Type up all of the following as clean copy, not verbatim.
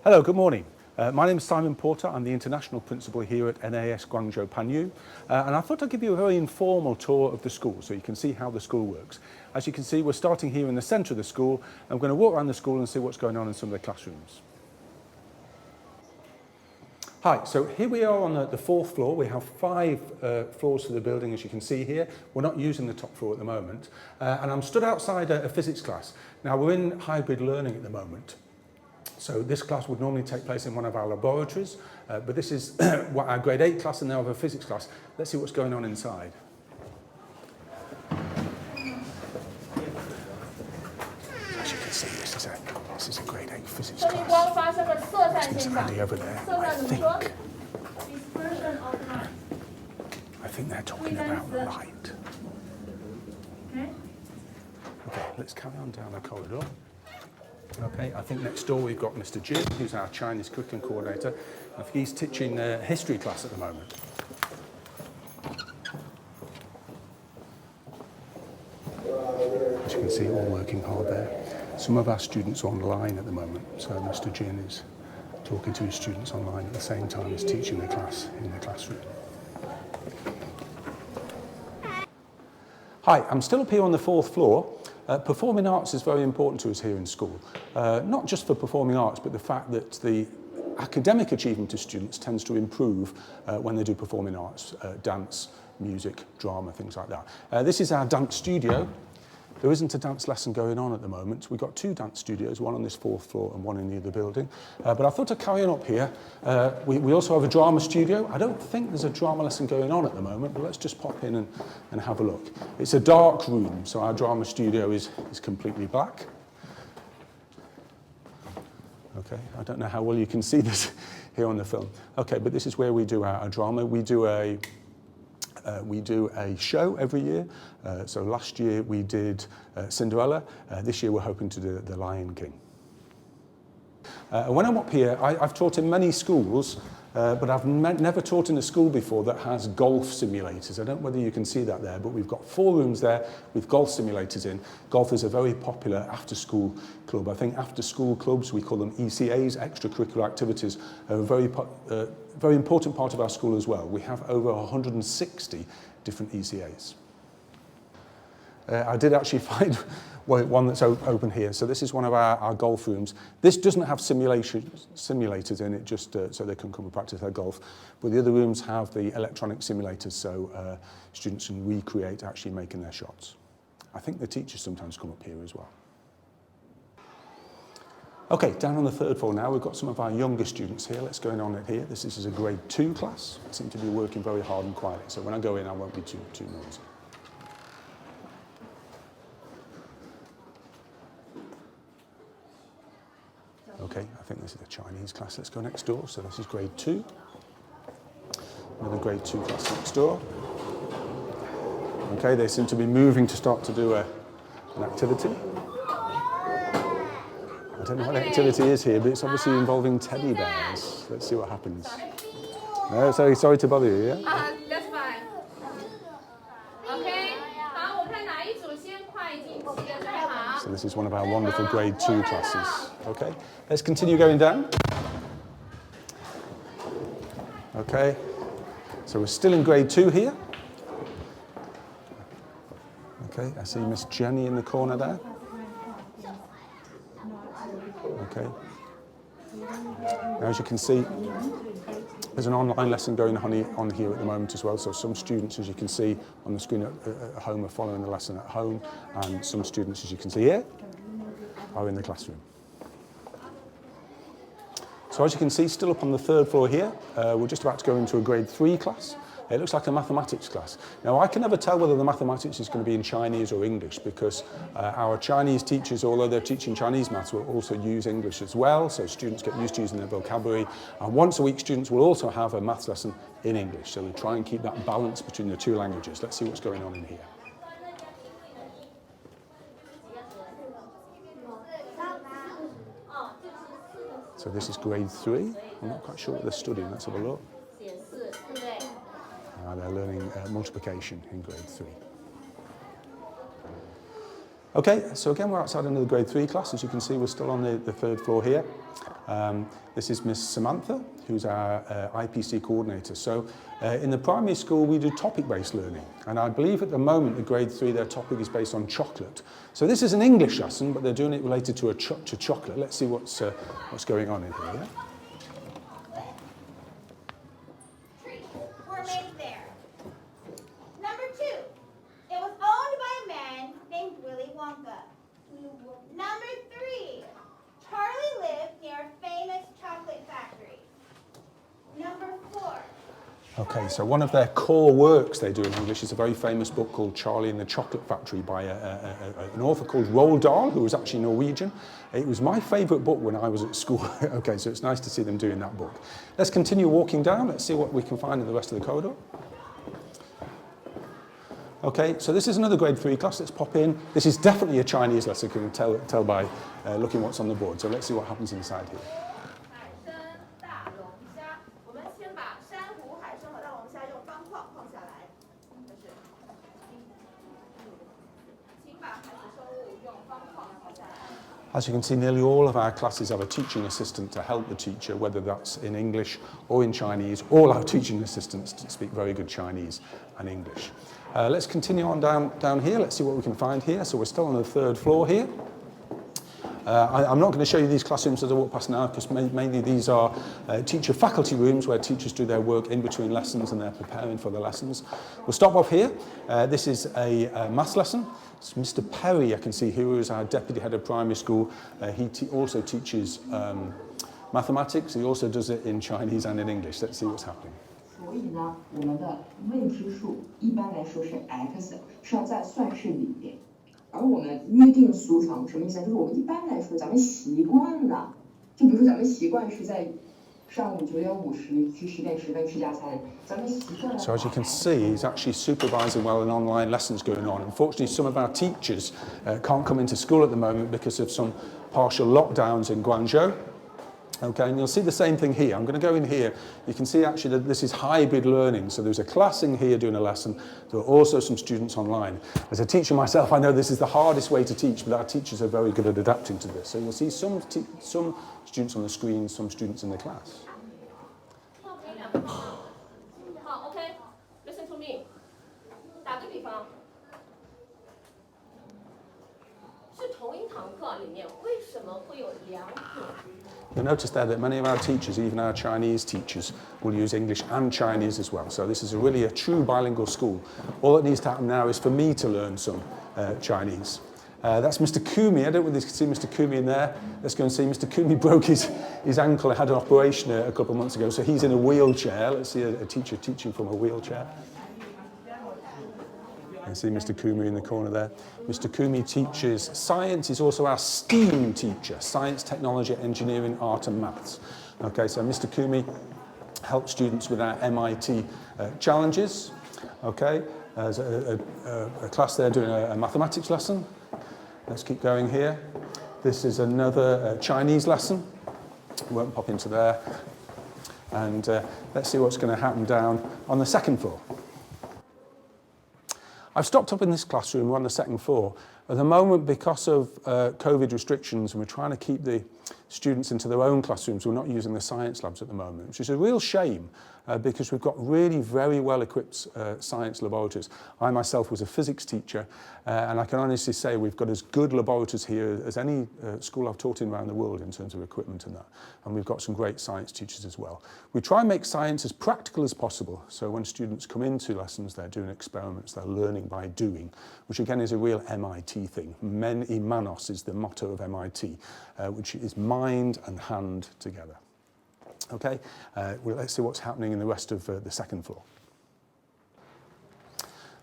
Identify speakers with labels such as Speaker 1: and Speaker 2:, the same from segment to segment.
Speaker 1: Hello, good morning. My name is Simon Porter. I'm the International Principal here at NAS Guangzhou Panyu. And I thought I'd give you a very informal tour of the school so you can see how the school works. As you can see, we're starting here in the centre of the school. I'm going to walk around the school and see what's going on in some of the classrooms. Hi, so here we are on the fourth floor. We have 5 floors to the building, as you can see here. We're not using the top floor at the moment. And I'm stood outside a physics class. Now, we're in hybrid learning at the moment. So this class would normally take place in one of our laboratories, but this is our grade 8 class and now we have a physics class. Let's see what's going on inside. As you can see, this is a grade 8 physics class. There's Andy over there. I think they're talking about the light. Okay, let's carry on down the corridor. Okay, I think next door we've got Mr. Jin, who's our Chinese curriculum coordinator. I think he's teaching a history class at the moment. As you can see, all working hard there. Some of our students are online at the moment, so Mr. Jin is talking to his students online at the same time as teaching the class in the classroom. Hi, I'm still up here on the 4th floor. Performing arts is very important to us here in school, not just for performing arts, but the fact that the academic achievement of students tends to improve when they do performing arts, dance, music, drama, things like that. This is our dance studio. There isn't a dance lesson going on at the moment. We've got 2 dance studios, one on this 4th floor and one in the other building. But I thought I'd carry on up here. We also have a drama studio. I don't think there's a drama lesson going on at the moment, but let's just pop in and have a look. It's a dark room, so our drama studio is completely black. Okay, I don't know how well you can see this here on the film. Okay, but this is where we do our drama. We do a show every year. So last year we did Cinderella. This year we're hoping to do The Lion King. When I'm up here, I've taught in many schools, but I've never taught in a school before that has golf simulators. I don't know whether you can see that there, but we've got 4 rooms there with golf simulators in. Golf is a very popular after-school club. I think after-school clubs, we call them ECAs, extracurricular activities, are a very important part of our school as well. We have over 160 different ECAs. I did actually find one that's open here. So this is one of our golf rooms. This doesn't have simulators in it, just so they can come and practice their golf. But the other rooms have the electronic simulators, so students can recreate actually making their shots. I think the teachers sometimes come up here as well. Okay, down on the 3rd floor now, we've got some of our younger students here. Let's go in on it here. This is a grade 2 class. They seem to be working very hard and quietly. So when I go in, I won't be too noisy. Okay, I think this is a Chinese class. Let's go next door. So this is grade 2. Another grade 2 class next door. Okay, they seem to be moving to start to do an activity. I don't know what the activity is here, but it's obviously involving teddy bears. Let's see what happens. No, sorry to bother you, yeah?
Speaker 2: That's fine. Okay.
Speaker 1: So this is one of our wonderful grade 2 classes. Okay, let's continue going down. Okay, so we're still in grade 2 here. Okay, I see Miss Jenny in the corner there. Okay. Now, as you can see, there's an online lesson going on here at the moment as well. So some students, as you can see on the screen at home, are following the lesson at home, and some students, as you can see here, are in the classroom. So as you can see, still up on the 3rd floor here, we're just about to go into a grade 3 class. It looks like a mathematics class. Now, I can never tell whether the mathematics is going to be in Chinese or English because our Chinese teachers, although they're teaching Chinese maths, will also use English as well, so students get used to using their vocabulary. And once a week, students will also have a maths lesson in English, so we try and keep that balance between the 2 languages. Let's see what's going on in here. So this is grade 3. I'm not quite sure what they're studying. Let's have a look. They're learning multiplication in grade 3. Okay, so again, we're outside another grade 3 class. As you can see, we're still on the third floor here. This is Miss Samantha, who's our IPC coordinator. So in the primary school, we do topic-based learning. And I believe at the moment, the grade 3, their topic is based on chocolate. So this is an English lesson, but they're doing it related to chocolate. Let's see what's going on in here. Yeah?
Speaker 2: Number 3, Charlie lived near a famous chocolate factory. Number 4.
Speaker 1: Okay, so one of their core works they do in English is a very famous book called Charlie and the Chocolate Factory by an author called Roald Dahl, who was actually Norwegian. It was my favourite book when I was at school. Okay, so it's nice to see them doing that book. Let's continue walking down. Let's see what we can find in the rest of the corridor. Okay, so this is another grade 3 class. Let's pop in. This is definitely a Chinese lesson, you can tell by looking what's on the board. So let's see what happens inside here. As you can see, nearly all of our classes have a teaching assistant to help the teacher, whether that's in English or in Chinese. All our teaching assistants speak very good Chinese and English. Let's continue on down here. Let's see what we can find here. So we're still on the third floor here. I'm not going to show you these classrooms as I walk past now, because mainly these are teacher faculty rooms where teachers do their work in between lessons and they're preparing for the lessons. We'll stop off here. This is a maths lesson. It's Mr. Perry, I can see, who is our deputy head of primary school. He also teaches mathematics. He also does it in Chinese and in English. Let's see what's happening.
Speaker 3: 所以呢，我们的未知数一般来说是 x， 是要在算式里面。而我们约定俗成什么意思呢？就是我们一般来说咱们习惯了，就比如说咱们习惯是在上午9点50去10点10分吃加餐，咱们习惯了。
Speaker 1: So as you can see, he's actually supervising well an online lessons going on. Unfortunately, some of our teachers can't come into school at the moment because of some partial lockdowns in Guangzhou. Okay, and you'll see the same thing here. I'm going to go in here. You can see actually that this is hybrid learning. So there's a class in here doing a lesson. There are also some students online. As a teacher myself, I know this is the hardest way to teach, but our teachers are very good at adapting to this. So you'll see some students on the screen, some students in the class.
Speaker 4: Okay, listen to me. 打个比方，是同一堂课里面，为什么会有两组？
Speaker 1: You'll notice there that many of our teachers, even our Chinese teachers, will use English and Chinese as well. So this is really a true bilingual school. All that needs to happen now is for me to learn some Chinese. That's Mr. Kumi. I don't know whether you can see Mr. Kumi in there. Let's go and see. Mr. Kumi broke his ankle. He had an operation a couple of months ago, so he's in a wheelchair. Let's see a teacher teaching from a wheelchair. You can see Mr. Kumi in the corner there. Mr. Kumi teaches science. He's also our STEAM teacher, science, technology, engineering, art and maths. Okay, so Mr. Kumi helps students with our MIT challenges. Okay, there's a class there doing a mathematics lesson. Let's keep going here. This is another Chinese lesson. We won't pop into there. And let's see what's going to happen down on the second floor. I've stopped up in this classroom, we're on the second floor. At the moment, because of COVID restrictions, and we're trying to keep the students into their own classrooms, we're not using the science labs at the moment, which is a real shame because we've got really very well-equipped science laboratories. I myself was a physics teacher, and I can honestly say we've got as good laboratories here as any school I've taught in around the world in terms of equipment and that. And we've got some great science teachers as well. We try and make science as practical as possible, so when students come into lessons, they're doing experiments, they're learning by doing, which again is a real MIT thing. Men y manos is the motto of MIT, which is mind and hand together. Okay, well, let's see what's happening in the rest of the second floor.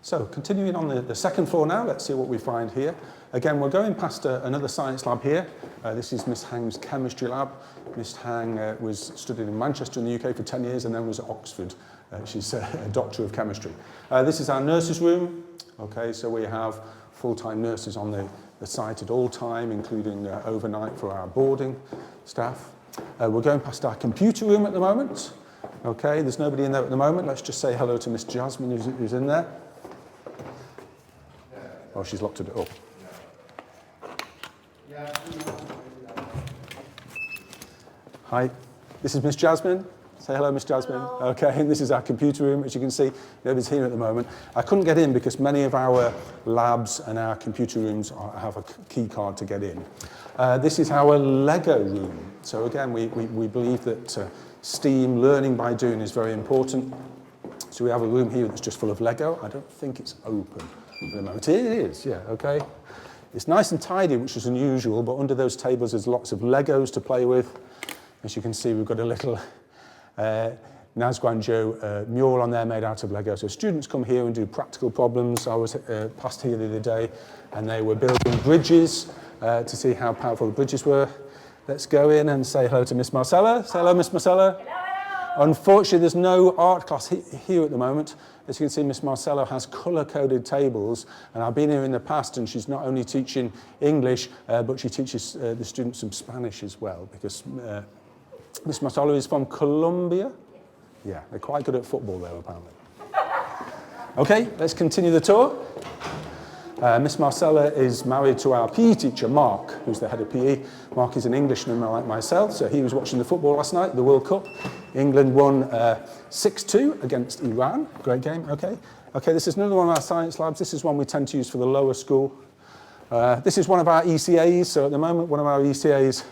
Speaker 1: So, continuing on the second floor now, let's see what we find here. Again, we're going past another science lab here. This is Miss Hang's chemistry lab. Miss Hang studied in Manchester in the UK for 10 years and then was at Oxford. She's a doctor of chemistry. This is our nurses' room. Okay, so we have full-time nurses on the site at all time, including overnight for our boarding staff. We're going past our computer room at the moment. Okay, there's nobody in there at the moment. Let's just say hello to Miss Jasmine who's in there. Oh, she's locked it up. Hi, this is Miss Jasmine. Say hello, Miss Jasmine.
Speaker 4: Hello.
Speaker 1: Okay, and this is our computer room. As you can see, nobody's here at the moment. I couldn't get in because many of our labs and our computer rooms have a key card to get in. This is our Lego room. So again, we believe that STEAM, learning by doing, is very important. So we have a room here that's just full of Lego. I don't think it's open at the moment. It is, yeah, okay. It's nice and tidy, which is unusual, but under those tables there's lots of Legos to play with. As you can see, we've got a little NAS Guangzhou mural on there made out of Lego. So students come here and do practical problems. I was past here the other day and they were building bridges to see how powerful the bridges were. Let's go in and say hello to Miss Marcella. Say hello, Miss Marcella.
Speaker 2: Hello.
Speaker 1: Unfortunately, there's no art class here at the moment. As you can see, Miss Marcelo has colour-coded tables, and I've been here in the past, and she's not only teaching English, but she teaches the students some Spanish as well, because Miss Marcelo is from Colombia. Yeah, they're quite good at football there, apparently. Okay, let's continue the tour. Miss Marcella is married to our PE teacher, Mark, who's the head of PE. Mark is an Englishman like myself, so he was watching the football last night, the World Cup. England won 6-2 against Iran. Great game, okay. Okay, this is another one of our science labs. This is one we tend to use for the lower school. This is one of our ECAs, so at the moment one of our ECAs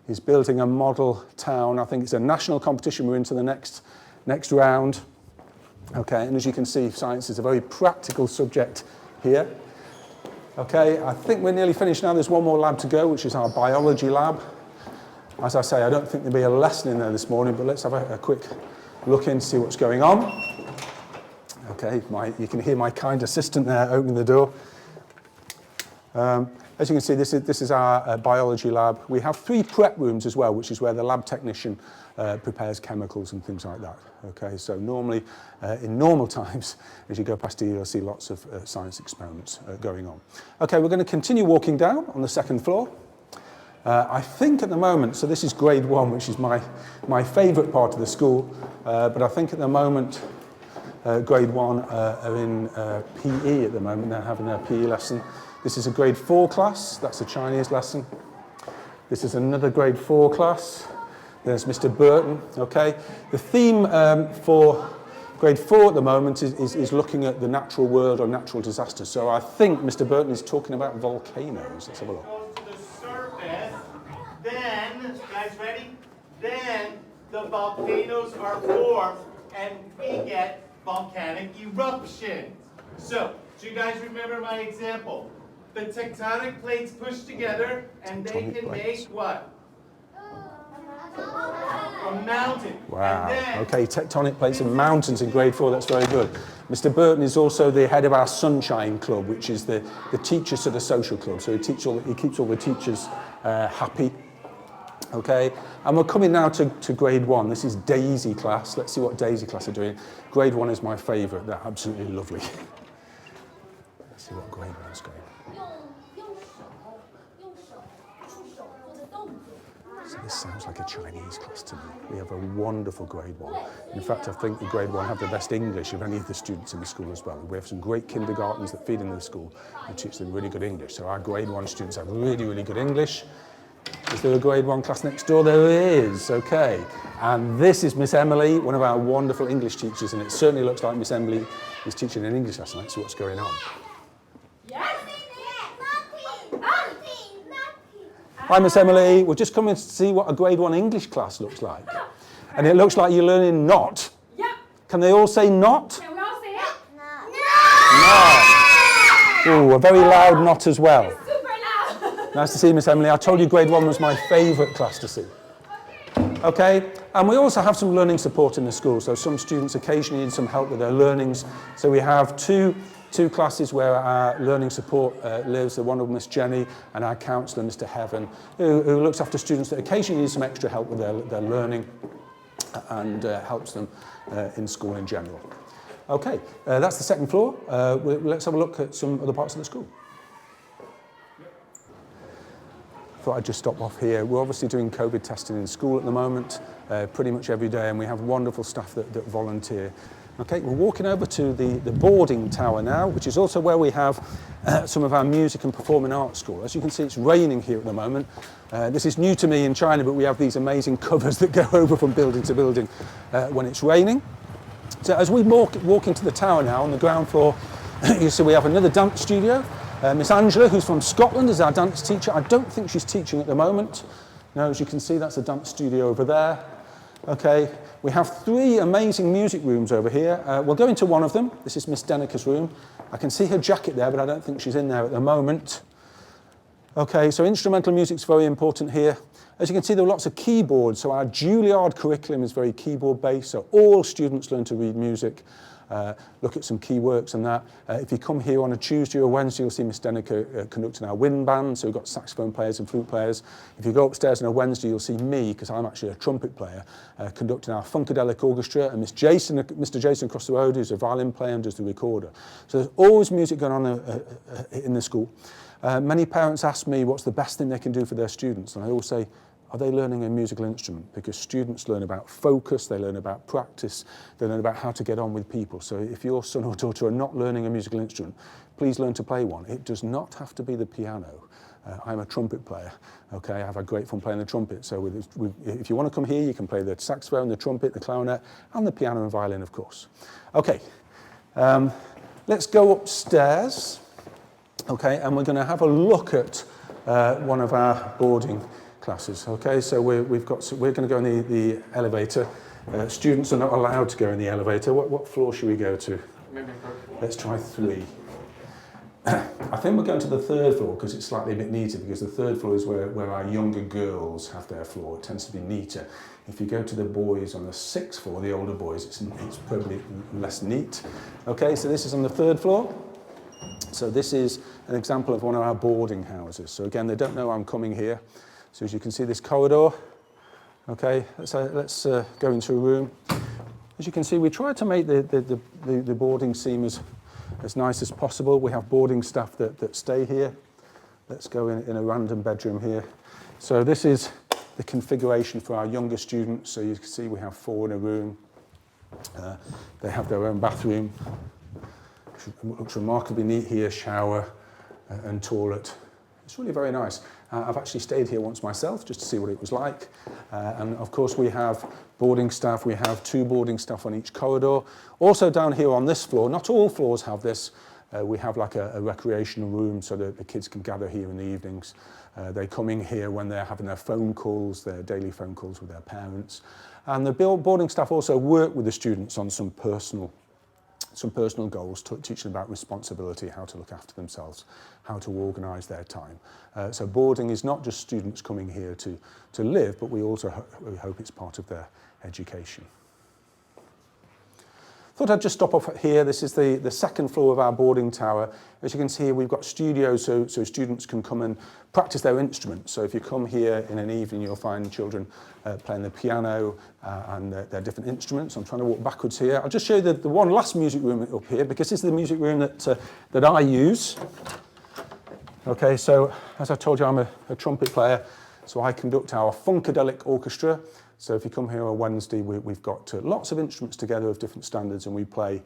Speaker 1: is building a model town. I think it's a national competition. We're into the next round. Okay, and as you can see, science is a very practical subject here. Okay, I think we're nearly finished now. There's one more lab to go, which is our biology lab. As I say, I don't think there'll be a lesson in there this morning, but let's have a quick look in to see what's going on. Okay, you can hear my kind assistant there opening the door. As you can see, this is our biology lab. We have 3 prep rooms as well, which is where the lab technician prepares chemicals and things like that. Okay, so normally, in normal times, as you go past here, you'll see lots of science experiments going on. Okay, we're going to continue walking down on the 2nd floor. I think at the moment, so this is grade 1, which is my favourite part of the school, but I think at the moment, grade 1 are in PE at the moment. They're having their PE lesson. This is a grade 4 class. That's a Chinese lesson. This is another grade 4 class. There's Mr. Burton. Okay. The theme for grade 4 at the moment is looking at the natural world or natural disasters. So I think Mr. Burton is talking about volcanoes. Let's have a look.
Speaker 5: Goes to the surface, then, guys ready? Then the volcanoes are formed and we get volcanic eruptions. So, do you guys remember my example? The tectonic plates push together and they can make what? A mountain.
Speaker 1: Wow.
Speaker 5: And then,
Speaker 1: Okay, tectonic plates and mountains in grade 4. That's very good. Mr. Burton is also the head of our Sunshine Club, which is the teachers of the social club. So he keeps all the teachers happy. Okay, and we're coming now to grade 1. This is Daisy class. Let's see what Daisy class are doing. Grade 1 is my favourite. They're absolutely lovely. Let's see what grade 1 is going. So this sounds like a Chinese class to me. We have a wonderful grade 1. In fact, I think the grade 1 have the best English of any of the students in the school as well. We have some great kindergartens that feed into the school and teach them really good English. So our grade 1 students have really, really good English. Is there a grade 1 class next door? There is, okay. And this is Miss Emily, one of our wonderful English teachers, and it certainly looks like Miss Emily is teaching an English lesson. Let's see what's going on. Hi, Miss Emily. We're just coming to see what a grade 1 English class looks like. And it looks like you're learning not.
Speaker 6: Yep.
Speaker 1: Can they all say not?
Speaker 6: Can we all say it?
Speaker 1: No. Ooh, a very loud not as well.
Speaker 6: Super loud.
Speaker 1: Nice to see you, Miss Emily. I told you grade 1 was my favourite class to see. Okay, and we also have some learning support in the school. So some students occasionally need some help with their learnings. So we have two classes where our learning support lives, the one with Miss Jenny and our counsellor, Mr. Heaven, who looks after students that occasionally need some extra help with their learning and helps them in school in general. Okay, that's the 2nd floor. Let's have a look at some other parts of the school. Thought I'd just stop off here. We're obviously doing COVID testing in school at the moment, pretty much every day, and we have wonderful staff that volunteer. Okay, we're walking over to the boarding tower now, which is also where we have some of our music and performing arts school. As you can see, it's raining here at the moment. This is new to me in China, but we have these amazing covers that go over from building to building when it's raining. So as we walk into the tower now, on the ground floor, you see we have another dance studio. Miss Angela, who's from Scotland, is our dance teacher. I don't think she's teaching at the moment. No, as you can see, that's a dance studio over there. Okay, we have 3 amazing music rooms over here. We'll go into one of them. This is Miss Deniker's room. I can see her jacket there, but I don't think she's in there at the moment. Okay, so instrumental music's very important here. As you can see, there are lots of keyboards, so our Juilliard curriculum is very keyboard-based, so all students learn to read music, look at some key works and that. If you come here on a Tuesday or Wednesday, you'll see Miss Deniker conducting our wind band, so we've got saxophone players and flute players. If you go upstairs on a Wednesday, you'll see me, because I'm actually a trumpet player, conducting our Funkadelic Orchestra, and Mr. Jason across the road, who's a violin player and does the recorder. So there's always music going on in the school. Many parents ask me what's the best thing they can do for their students, and I always say, are they learning a musical instrument? Because students learn about focus, they learn about practice, they learn about how to get on with people. So if your son or daughter are not learning a musical instrument, please learn to play one. It does not have to be the piano. I'm a trumpet player, okay? I've had great fun playing the trumpet. So if you want to come here, you can play the saxophone, the trumpet, the clarinet, and the piano and violin, of course. Okay, let's go upstairs, okay? And we're going to have a look at one of our boarding classes. Okay, so we're going to go in the elevator. Students are not allowed to go in the elevator. What floor should we go to?
Speaker 5: Maybe third floor.
Speaker 1: Let's try 3. I think we're going to the 3rd floor because it's slightly a bit neater, because the 3rd floor is where our younger girls have their floor. It tends to be neater. If you go to the boys on the 6th floor, the older boys, it's probably less neat. Okay, so this is on the 3rd floor. So this is an example of one of our boarding houses. So again, they don't know I'm coming here. So as you can see, this corridor, okay, let's go into a room. As you can see, we try to make the boarding seem as nice as possible. We have boarding staff that stay here. Let's go in a random bedroom here. So this is the configuration for our younger students. So you can see we have 4 in a room. They have their own bathroom. Looks remarkably neat here, shower and toilet. It's really very nice. I've actually stayed here once myself just to see what it was like. And of course we have boarding staff. We have 2 boarding staff on each corridor. Also down here on this floor, not all floors have this. We have like a recreational room so that the kids can gather here in the evenings. They come in here when they're having their phone calls, their daily phone calls with their parents. And the boarding staff also work with the students on some personal goals, teach them about responsibility, how to look after themselves, how to organise their time. So boarding is not just students coming here to live, but we also we hope it's part of their education. Thought I'd just stop off here. This is the 2nd floor of our boarding tower. As you can see here, we've got studios so students can come and practice their instruments. So if you come here in an evening, you'll find children playing the piano and their different instruments. I'm trying to walk backwards here. I'll just show you the one last music room up here, because this is the music room that I use. Okay, so as I told you, I'm a trumpet player, so I conduct our Funkadelic Orchestra. So if you come here on Wednesday, we've got lots of instruments together of different standards, and we play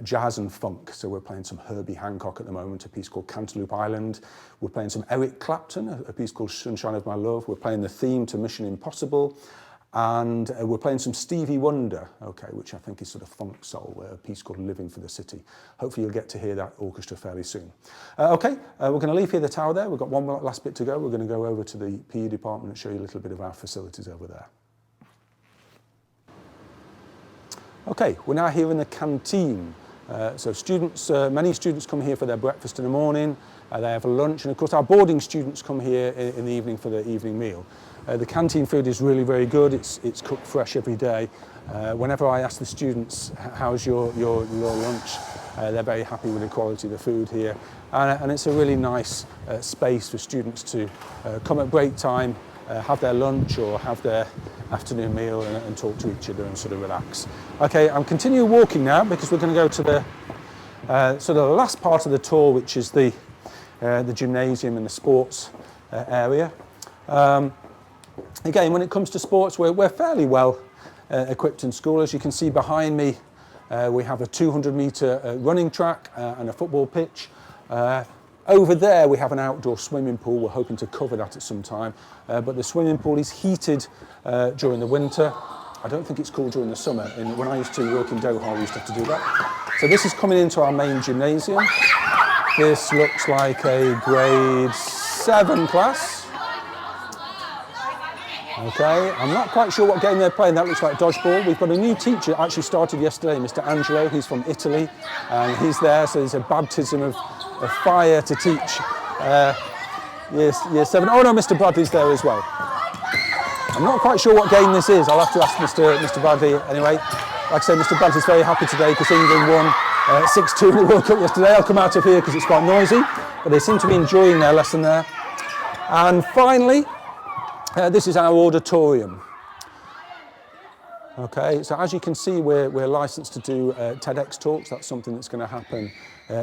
Speaker 1: jazz and funk. So we're playing some Herbie Hancock at the moment, a piece called Cantaloupe Island. We're playing some Eric Clapton, a piece called Sunshine of My Love. We're playing the theme to Mission Impossible. And we're playing some Stevie Wonder, okay, which I think is sort of funk soul, a piece called Living for the City. Hopefully you'll get to hear that orchestra fairly soon. Okay, we're going to leave here the tower there. We've got one last bit to go. We're going to go over to the PE department and show you a little bit of our facilities over there. Okay, we're now here in the canteen. So students, many students come here for their breakfast in the morning, they have a lunch, and of course our boarding students come here in the evening for their evening meal. The canteen food is really very good. It's cooked fresh every day. Whenever I ask the students, how's your lunch, they're very happy with the quality of the food here. And it's a really nice space for students to come at break time, have their lunch or have their afternoon meal and talk to each other and sort of relax. Okay, I'm continuing walking now because we're going to go to the sort of the last part of the tour, which is the gymnasium and the sports area. Again, when it comes to sports, we're fairly well equipped in school. As you can see behind me, We have a 200-metre running track and a football pitch. Over there we have an outdoor swimming pool. We're hoping to cover that at some time. But the swimming pool is heated during the winter. I don't think it's cool during the summer. When I used to work in Doha, we used to have to do that. So this is coming into our main gymnasium. This looks like a grade 7 class. Okay, I'm not quite sure what game they're playing. That looks like dodgeball. We've got a new teacher, actually started yesterday, Mr. Angelo. He's from Italy, and he's there, so there's a baptism of fire to teach year 7. Oh no, Mr. Bradley's there as well. I'm not quite sure what game this is. I'll have to ask Mr. Bradley anyway. Like I say, Mr. Bradley's very happy today because England won 6-2 in the World Cup yesterday. I'll come out of here because it's quite noisy, but they seem to be enjoying their lesson there. And finally, this is our auditorium. Okay, so as you can see, we're licensed to do TEDx talks. That's something that's going to happen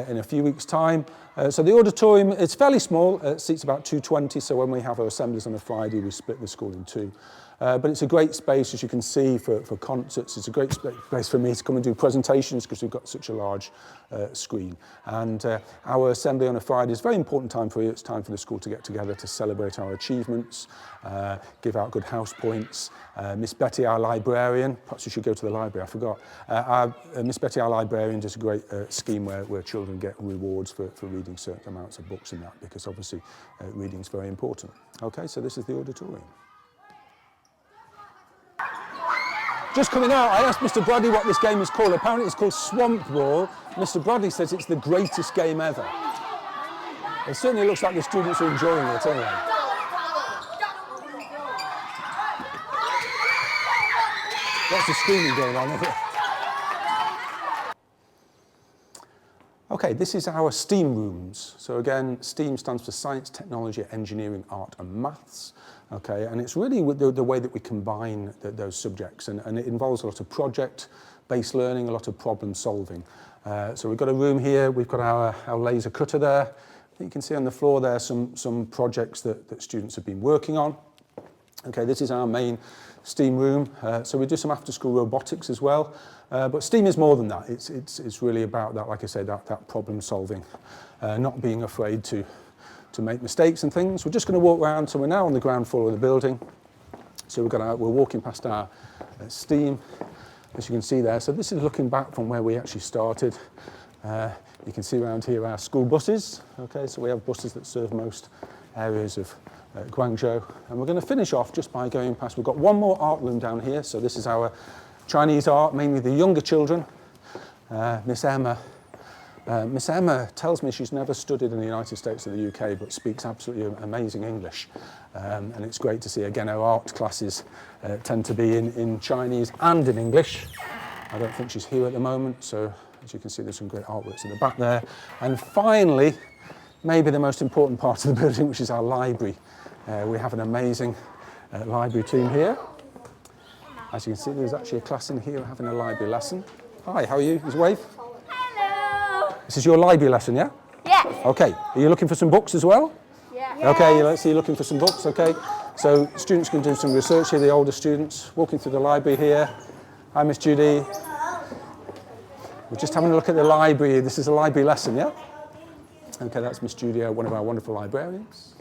Speaker 1: in a few weeks' time. So the auditorium, it's fairly small. It seats about 220, so when we have our assemblies on a Friday, we split the school in two. But it's a great space, as you can see, for concerts. It's a great space for me to come and do presentations because we've got such a large screen. And our assembly on a Friday is a very important time for you. It's time for the school to get together to celebrate our achievements, give out good house points. Miss Betty, our librarian, perhaps you should go to the library, I forgot. Miss Betty, our librarian, does a great scheme where children get rewards for reading certain amounts of books and that, because obviously reading is very important. Okay, so this is the auditorium. Just coming out, I asked Mr. Bradley what this game is called. Apparently it's called Swamp Ball. Mr. Bradley says it's the greatest game ever. It certainly looks like the students are enjoying it anyway. Lots of screaming going on, isn't it? Okay, this is our STEAM rooms. So again, STEAM stands for Science, Technology, Engineering, Art and Maths. Okay, and it's really the way that we combine those subjects, and it involves a lot of project-based learning, a lot of problem solving. So we've got a room here, we've got our laser cutter there. You can see on the floor there some projects that students have been working on. Okay, this is our main STEAM room. So we do some after-school robotics as well. But STEAM is more than that. It's really about that, like I said, that problem solving, not being afraid to make mistakes and things. We're just going to walk around. So we're now on the ground floor of the building. So we're walking past our STEAM, as you can see there. So this is looking back from where we actually started. You can see around here our school buses. Okay, so we have buses that serve most areas of Guangzhou. And we're going to finish off just by going past. We've got one more art room down here. So this is our Chinese art, mainly the younger children. Miss Emma tells me she's never studied in the United States or the UK, but speaks absolutely amazing English. And it's great to see, again, our art classes tend to be in Chinese and in English. I don't think she's here at the moment, so as you can see, there's some great artworks in the back there. And finally, maybe the most important part of the building, which is our library. We have an amazing library team here. As you can see, there's actually a class in here having a library lesson. Hi, how are you? Just wave.
Speaker 6: Hello.
Speaker 1: This is your library lesson, yeah?
Speaker 6: Yes.
Speaker 1: Okay. Are you looking for some books as well?
Speaker 6: Yeah.
Speaker 1: Okay, let's see, you're looking for some books, okay. So students can do some research here, the older students, walking through the library here. Hi, Miss Judy. We're just having a look at the library. This is a library lesson, yeah? Okay, that's Miss Judy, one of our wonderful librarians.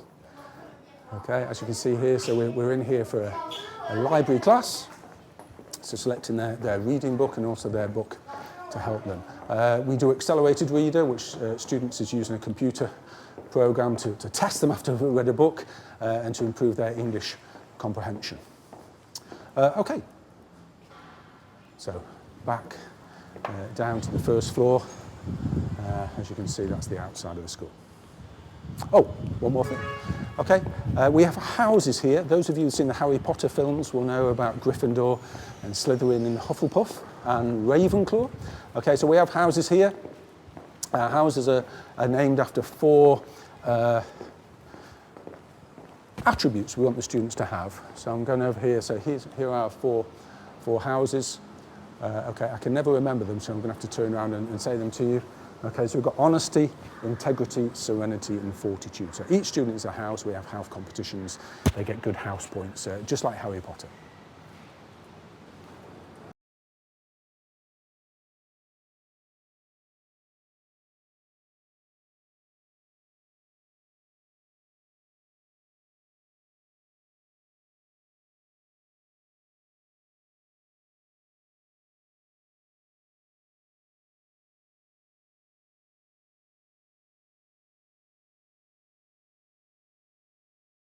Speaker 1: Okay, as you can see here, so we're in here for a library class. So selecting their reading book and also their book to help them. We do accelerated reader, which students is using a computer program to test them after they've read a book and to improve their English comprehension. Okay, so back down to the first floor. As you can see, that's the outside of the school. Oh, one more thing. Okay, we have houses here. Those of you who've seen the Harry Potter films will know about Gryffindor and Slytherin and Hufflepuff and Ravenclaw. Okay, so we have houses here. Houses are named after 4 attributes we want the students to have. So I'm going over here. So here are 4 houses. Okay, I can never remember them, so I'm going to have to turn around and say them to you. Okay, so we've got honesty, integrity, serenity, and fortitude. So each student is a house. We have house competitions. They get good house points, just like Harry Potter.